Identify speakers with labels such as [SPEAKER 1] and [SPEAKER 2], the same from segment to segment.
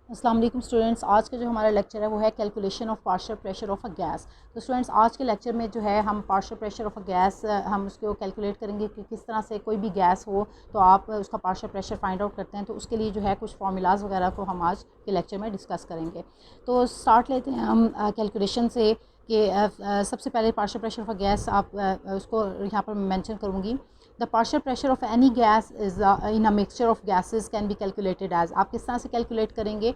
[SPEAKER 1] अस्सलाम वालेकुम स्टूडेंट्स। आज का जो हमारा लेक्चर है वो है calculation of partial pressure of a gas. तो स्टूडेंट्स आज के लेक्चर में जो है हम partial pressure of a gas हम उसको कैलकुलेट करेंगे कि किस तरह से कोई भी गैस हो तो आप उसका पार्शियल प्रेशर फाइंड आउट करते हैं। तो उसके लिए जो है कुछ फार्मूलाज वगैरह को हम आज के लेक्चर में डिस्कस करेंगे। तो स्टार्ट लेते हैं हम कैलकुलेशन से कि सबसे पहले partial pressure of a gas आप उसको यहाँ पर मेंशन करूँगी। The partial pressure of any gas is in a mixture of gases can be calculated as. आप किस तरह से कैलकुलेट करेंगे,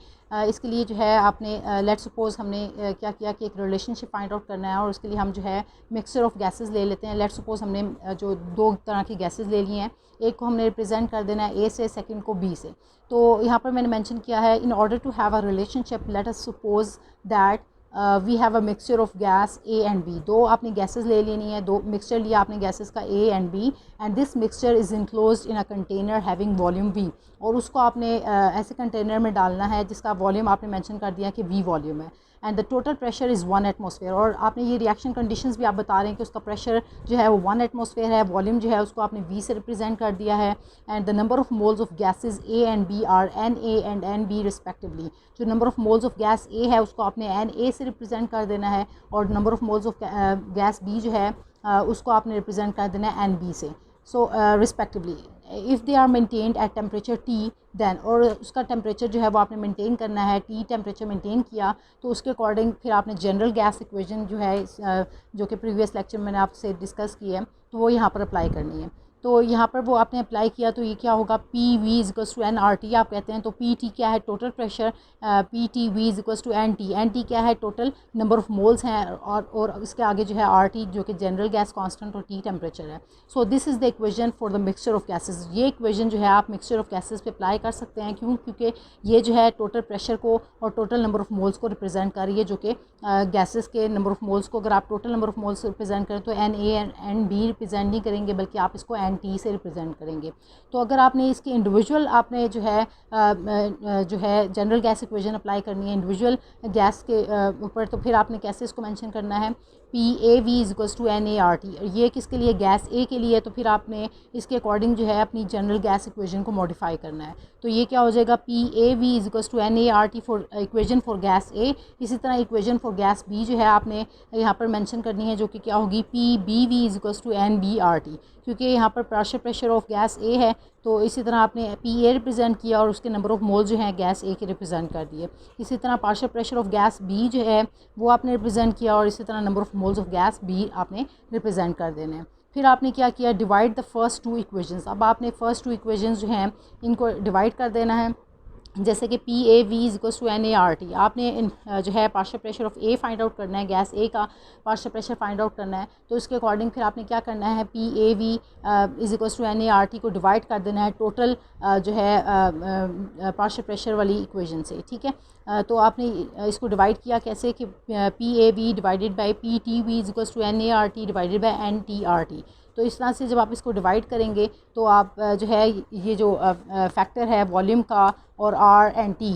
[SPEAKER 1] इसके लिए जो है आपने लेट्स सपोज हमने क्या किया कि एक रिलेशनशिप फाइंड आउट करना है और उसके लिए हम जो है मिक्सचर ऑफ गैसेस ले लेते हैं। लेट्स सपोज हमने जो दो तरह की गैसेस ले ली हैं, एक को हमने रिप्रेजेंट कर देना है ए से, सेकंड को बी से। तो यहाँ पर मैंने मेंशन किया है in order to have a relationship let us suppose that we have a mixture of gas A and B. दो आपने गैसेस ले लेनी है, दो मिक्सचर लिया आपने गैसेस का A and B, and this mixture is enclosed in a container having volume V. और उसको आपने ऐसे कंटेनर में डालना है जिसका वॉल्यूम आपने मेंशन कर दिया कि वी वॉल्यूम है, and the total pressure is 1 atmosphere. और आपने ये रिएक्शन कंडीशंस भी आप बता रहे हैं कि उसका प्रेशर जो है वो 1 एटमॉस्फेयर है, वॉल्यूम जो है उसको आपने वी से रिप्रेजेंट कर दिया है, and the number of moles of gases A and B are n A and n B respectively. जो number of moles of gas A है उसको आपने एन ए से रिप्रेजेंट कर देना है, और number of moles of gas B जो है उसको आपने रिप्रेजेंट कर देना है एन बी से। So respectively if they are maintained at temperature T then, और उसका टेम्परेचर जो है वो आपने मेंटेन करना है, टी टेम्परेचर मेंटेन किया तो उसके अकॉर्डिंग फिर आपने जनरल गैस इक्वेशन जो है जो कि प्रीवियस लेक्चर में मैंने आपसे डिस्कस की है तो वो यहाँ पर अप्लाई करनी है। तो यहाँ पर वो आपने अप्लाई किया तो ये क्या होगा, P V is equals to n R T आप कहते हैं। तो पी टी क्या है, total pressure, P T V is equals to n T क्या है, टोटल नंबर ऑफ मोल्स हैं, और इसके आगे जो है आर टी जो कि जनरल गैस कांस्टेंट और टी टेम्परेचर है। So this is the equation for the mixture of gases. ये इक्वेशन जो है आप मिक्सचर ऑफ गैसेस पे अप्लाई कर सकते हैं। क्योंकि ये जो है टोटल प्रेशर को और टोटल नंबर ऑफ मोल्स को रिप्रेजेंट कर रही है, जो कि गैसेस के नंबर ऑफ मोल्स को अगर आप total number of moles represent करें तो N A N B represent नहीं करेंगे, बल्कि आप इसको एन टी से रिप्रेजेंट करेंगे। तो अगर आपने इसके इंडिविजुअल आपने जो है जनरल गैस इक्वेशन अप्लाई करनी है इंडिविजुअल गैस के ऊपर, तो फिर आपने कैसे इसको मेंशन करना है, P A V is equals to N A R T. ये किसके लिए, गैस ए के लिए। तो फिर आपने इसके अकॉर्डिंग जो है अपनी जनरल गैस इक्वेशन को मॉडिफाई करना है। तो ये क्या हो जाएगा, P A V is equals to N A R T for equation for gas A. इसी तरह इक्वेशन फॉर गैस बी जो है आपने यहाँ पर मेंशन करनी है, जो कि क्या होगी, P B V is equals to n B R T. क्योंकि यहाँ पर partial pressure of gas A है तो इसी तरह आपने पी ए रिप्रेजेंट किया और उसके नंबर ऑफ मोल जो हैं गैस ए के रिप्रेजेंट कर दिए। इसी तरह partial pressure of gas B जो है वो आपने रिप्रेजेंट किया और इसी तरह number of moles of gas B आपने रिप्रेजेंट कर देने हैं। फिर आपने क्या किया, divide the first two equations. अब आपने फर्स्ट टू इक्वेशंस जो हैं इनको डिवाइड कर देना है, जैसे कि P A V is equals to N A R T. आपने जो है partial pressure of A find out करना है, गैस ए का पार्शियल प्रेशर फाइंड आउट करना है। तो इसके अकॉर्डिंग फिर आपने क्या करना है, P A V is equals to N A R T को डिवाइड कर देना है टोटल जो है पार्शियल प्रेशर वाली इक्वेशन से। ठीक है, तो आपने इसको डिवाइड किया कैसे कि P A V divided by P T V is equals to N A R T divided by N T R T. तो इस तरह से जब आप इसको डिवाइड करेंगे तो आप जो है ये जो फैक्टर है वॉल्यूम का और आर एंड टी,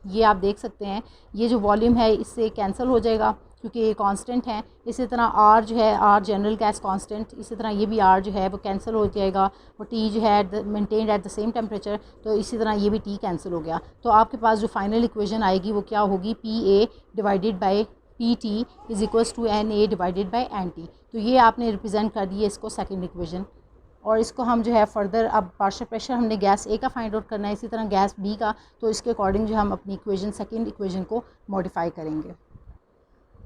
[SPEAKER 1] ये आप देख सकते हैं ये जो वॉल्यूम है इससे कैंसिल हो जाएगा क्योंकि ये कांस्टेंट है। इसी तरह आर जो है, आर जनरल गैस कांस्टेंट, इसी तरह ये भी आर जो है वो कैंसिल हो जाएगा, और टी जो है maintained at the same temperature, तो इसी तरह ये भी टी कैंसिल हो गया। तो आपके पास जो फाइनल इक्वेशन आएगी वो क्या होगी, P A divided by P T is equals to N A divided by N T. तो ये आपने रिप्रेजेंट कर दिए इसको सेकेंड इक्वेशन। और इसको हम जो है फर्दर, अब पार्शियल प्रेशर हमने गैस ए का फाइंड आउट करना है, इसी तरह गैस बी का, तो इसके अकॉर्डिंग जो हम अपनी इक्वेशन सेकंड इक्वेशन को मॉडिफाई करेंगे।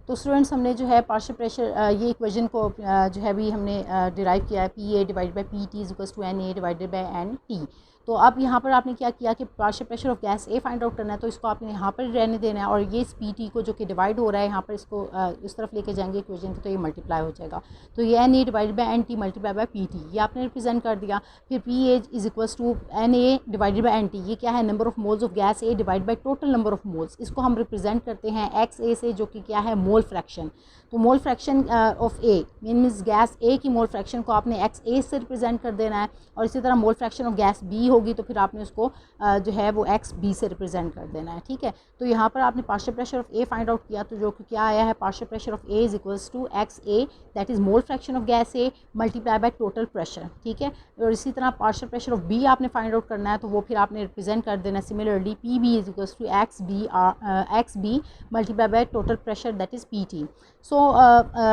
[SPEAKER 1] तो स्टूडेंट्स हमने जो है पार्शियल प्रेशर ये इक्वेशन को जो है भी हमने डिराइव किया है, P A divide by P T is to N A divided by N T. तो अब यहाँ पर आपने क्या किया कि partial pressure of gas A find out करना है, तो इसको आपने यहाँ पर रहने देना है, और ये इस पी टी को जो कि डिवाइड हो रहा है यहाँ पर इसको इस तरफ लेके जाएंगे इक्वेशन को, तो ये मल्टीप्लाई हो जाएगा। तो ये N A divided by N T multiply by P T, ये आपने रिप्रेजेंट कर दिया। फिर P A is equals to N A divided by N T, ये क्या है, number of moles of gas A divide by total number of moles. इसको हम रिप्रेजेंट करते हैं एक्स ए से, जो कि क्या है, मोल फ्रैक्शन। तो mole fraction of A means gas A की मोल फ्रैक्शन को आपने एक्स ए से रिप्रेजेंट कर देना है, और इसी तरह mole fraction of gas B होगी तो फिर आपने उसको जो है वो एक्स बी से रिप्रेजेंट कर देना है, ठीक है। तो यहाँ पर आपने partial pressure of A find out किया, तो जो कि क्या आया है, partial pressure of A is equals to X A, that is mole fraction of gas A multiply by total pressure, ठीक है। और इसी तरह पार्शियल प्रेशर ऑफ बी आपने फाइंड आउट करना है, तो वो फिर आपने रिप्रेजेंट कर देना similarly P B is equals to X B multiply by total pressure that is P T. So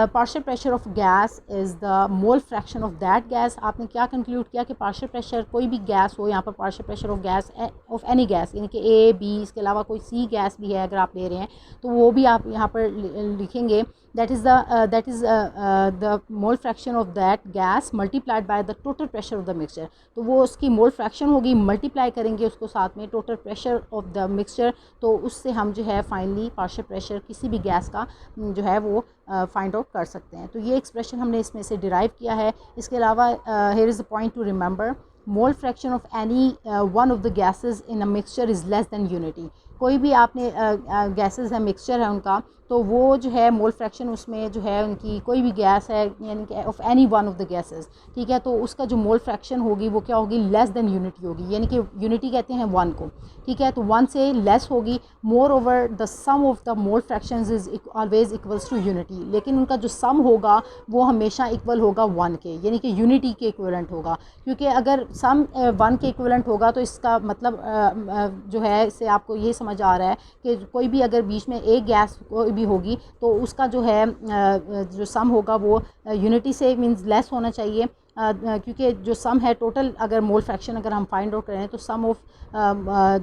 [SPEAKER 1] partial pressure of gas is the mole fraction of that gas. आपने क्या कंक्लूड किया कि पार्शियल प्रेशर कोई भी gas हो, यहाँ पर partial pressure of gas off any gas, यानी कि ए बी, इसके अलावा कोई सी गैस भी है अगर आप ले रहे हैं तो वो भी आप यहाँ पर लिखेंगे, that is the mole fraction of that gas multiplied by the total pressure of the mixture। तो वो उसकी मोल फ्रैक्शन होगी, मल्टीप्लाई करेंगे उसको साथ में total pressure of the mixture, तो उससे हम जो है फाइनली पार्शियल प्रेशर किसी भी गैस का जो है वो फाइंड आउट कर सकते हैं। तो ये एक्सप्रेशन हमने इसमें से डिराइव किया है। इसके अलावा here is a point two remember, mole fraction of any one of the gases in a mixture is less than unity. कोई भी आपने गैसेस है, मिक्सचर है उनका, तो वो जो है मोल फ्रैक्शन उसमें जो है उनकी कोई भी गैस है यानी कि of any one of the gases, ठीक है, तो उसका जो मोल फ्रैक्शन होगी वो क्या होगी, लेस देन यूनिटी होगी, यानी कि यूनिटी कहते हैं वन को, ठीक है, तो वन से लेस होगी। Moreover the sum of the mole fractions is always equals to unity, लेकिन उनका जो सम होगा वो हमेशा इक्वल होगा वन के, यानी कि यूनिटी के इक्विवेलेंट होगा। क्योंकि अगर सम वन के इक्विवेलेंट होगा तो इसका मतलब जो है इससे आपको ये समझ आ रहा है कि कोई भी अगर बीच में एक गैस कोई भी होगी तो उसका जो है जो सम होगा वो यूनिटी से मींस लेस होना चाहिए, क्योंकि जो सम है टोटल अगर मोल फ्रैक्शन अगर हम फाइंड आउट करें तो सम ऑफ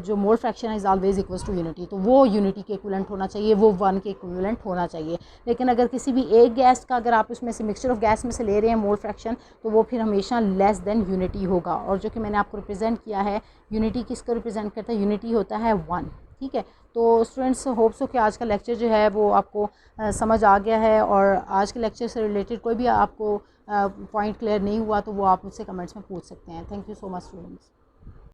[SPEAKER 1] जो mole fraction is always equals to unity, तो वो यूनिटी के इक्विवेलेंट होना चाहिए, वो वन के इक्विवेलेंट होना चाहिए। लेकिन अगर किसी भी एक गैस का अगर आप उसमें से मिक्सचर ऑफ गैस में से ले रहे हैं मोल फ्रैक्शन, तो वो फिर हमेशा लेस देन यूनिटी होगा। और जो कि मैंने आपको रिप्रेजेंट किया है, यूनिटी किसको रिप्रेजेंट करता है, यूनिटी होता है वन, ठीक है। तो स्टूडेंट्स होप्स हो कि आज का लेक्चर जो है वो आपको समझ आ गया है, और आज के लेक्चर से रिलेटेड कोई भी आपको पॉइंट क्लियर नहीं हुआ तो वो आप मुझसे कमेंट्स में पूछ सकते हैं। Thank you so much students.